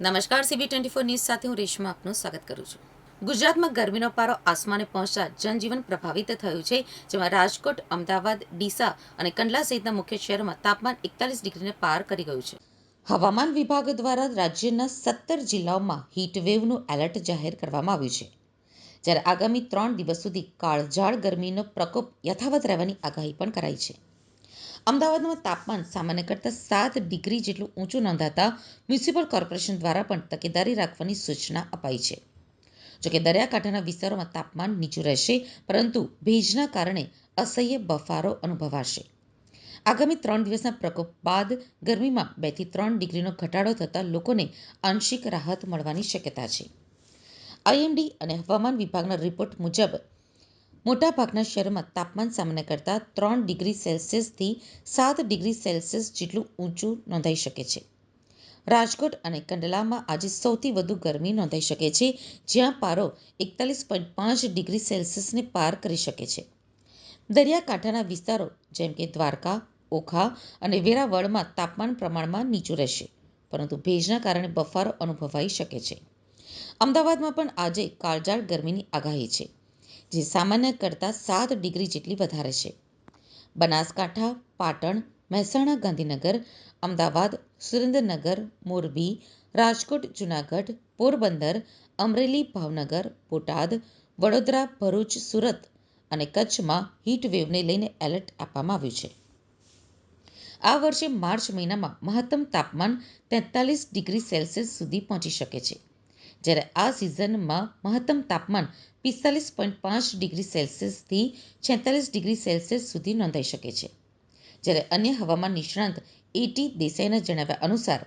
નમસ્કાર, CB24 news સાથે હું રેશમા આપનું સ્વાગત કરું છું. ગુજરાતમાં ગરમીનો પારો આસમાને પહોંચતા જનજીવન પ્રભાવિત થયું છે, જેમાં રાજકોટ, અમદાવાદ, ડીસા અને કંડલા સહિતના મુખ્ય શહેરોમાં તાપમાન 41 ડિગ્રીને પાર કરી ગયું છે. હવામાન વિભાગ દ્વારા રાજ્યના 17 જિલ્લાઓમાં હીટવેવનું એલર્ટ જાહેર કરવામાં આવ્યું છે, જ્યારે આગામી 3 દિવસ સુધી કાળઝાળ ગરમીનો પ્રકોપ યથાવત રહેવાની આગાહી પણ કરાઈ છે. અમદાવાદમાં તાપમાન સામાન્ય કરતાં 7 ડિગ્રી જેટલું ઊંચું નોંધાતા મ્યુનિસિપલ કોર્પોરેશન દ્વારા પણ તકેદારી રાખવાની સૂચના અપાઈ છે. જોકે દરિયાકાંઠાના વિસ્તારોમાં તાપમાન નીચું રહેશે, પરંતુ ભેજના કારણે અસહ્ય બફારો અનુભવાશે. આગામી 3 દિવસના પ્રકોપ બાદ ગરમીમાં 2 થી 3 ડિગ્રીનો ઘટાડો થતાં લોકોને આંશિક રાહત મળવાની શક્યતા છે. આઈએમડી અને હવામાન વિભાગના રિપોર્ટ મુજબ મોટાભાગના શહેરોમાં તાપમાન સામાન્ય કરતાં 3 ડિગ્રી સેલ્સિયસથી 7 ડિગ્રી સેલ્સિયસ જેટલું ઊંચું નોંધાઈ શકે છે. રાજકોટ અને કંડલામાં આજે સૌથી વધુ ગરમી નોંધાઈ શકે છે, જ્યાં પારો 41.5 ડિગ્રી સેલ્સિયસને પાર કરી શકે છે. દરિયાકાંઠાના વિસ્તારો જેમ કે દ્વારકા, ઓખા અને વેરાવળમાં તાપમાન પ્રમાણમાં નીચું રહેશે, પરંતુ ભેજના કારણે બફારો અનુભવાઈ શકે છે. અમદાવાદમાં પણ આજે કાળઝાળ ગરમીની આગાહી છે, જે સામાન્ય કરતાં 7 ડિગ્રી જેટલી વધારે છે. બનાસકાંઠા, પાટણ, મહેસાણા, ગાંધીનગર, અમદાવાદ, સુરેન્દ્રનગર, મોરબી, રાજકોટ, જૂનાગઢ, પોરબંદર, અમરેલી, ભાવનગર, બોટાદ, વડોદરા, ભરૂચ, સુરત અને કચ્છમાં હીટવેવને લઈને એલર્ટ આપવામાં આવ્યું છે. આ વર્ષે માર્ચ મહિનામાં મહત્તમ તાપમાન 43 ડિગ્રી સેલ્સિયસ સુધી પહોંચી શકે છે, જ્યારે આ સિઝનમાં મહત્તમ તાપમાન 45.5 ડિગ્રી સેલ્સિયસથી 46 ડિગ્રી સેલ્સિયસ સુધી નોંધાઈ શકે છે. જ્યારે અન્ય હવામાન નિષ્ણાંત એટી દેસાઈના જણાવ્યા અનુસાર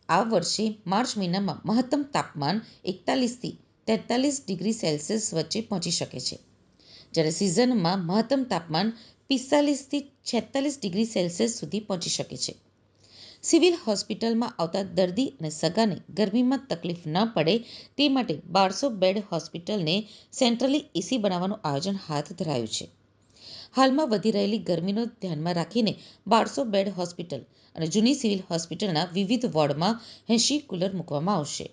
આ વર્ષે માર્ચ મહિનામાં મહત્તમ તાપમાન 41થી 43 ડિગ્રી સેલ્સિયસ વચ્ચે પહોંચી શકે છે, જ્યારે સિઝનમાં મહત્તમ તાપમાન 45થી 46 ડિગ્રી સેલ્સિયસ સુધી પહોંચી શકે છે. સિવિલ હોસ્પિટલમાં આવતા દર્દી અને સગાને ગરમીમાં તકલીફ ન પડે તે માટે 1200 બેડ હોસ્પિટલને સેન્ટ્રલી એસી બનાવવાનું આયોજન હાથ ધરાયું છે. હાલમાં વધી રહેલી ગરમીને ધ્યાનમાં રાખીને 1200 બેડ હોસ્પિટલ અને જૂની સિવિલ હોસ્પિટલના વિવિધ વોર્ડમાં 80 કુલર મૂકવામાં આવશે.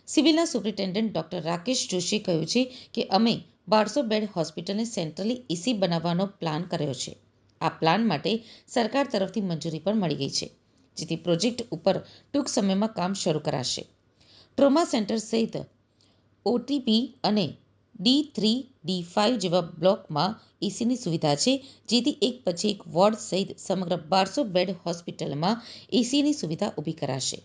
સિવિલના સુપ્રિન્ટેન્ડન્ટ ડોક્ટર રાકેશ જોશીએ કહ્યું છે કે અમે 1200 બેડ હોસ્પિટલને સેન્ટ્રલી એસી બનાવવાનો પ્લાન કર્યો છે. આ પ્લાન માટે સરકાર તરફથી મંજૂરી પણ મળી ગઈ છે, જેથી પ્રોજેક્ટ ઉપર ટૂંક સમયમાં કામ શરૂ કરાશે. ટ્રોમા સેન્ટર સહિત ઓટીપી અને D3, D5 જેવા બ્લોકમાં એસીની સુવિધા છે, જેથી એક પછી એક વોર્ડ સહિત સમગ્ર 1200 બેડ હોસ્પિટલમાં એસીની સુવિધા ઊભી કરાશે.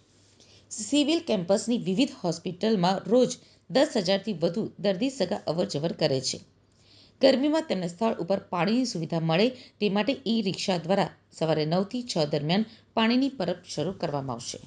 સિવિલ કેમ્પસની વિવિધ હોસ્પિટલમાં રોજ 10,000થી વધુ દર્દી સગા અવરજવર કરે છે. ગરમીમાં તેમના સ્થળ ઉપર પાણીની સુવિધા મળે તે માટે ઈ-રિક્ષા દ્વારા સવારે 9 થી 6 દરમિયાન પાણીની પરબ શરૂ કરવામાં આવશે.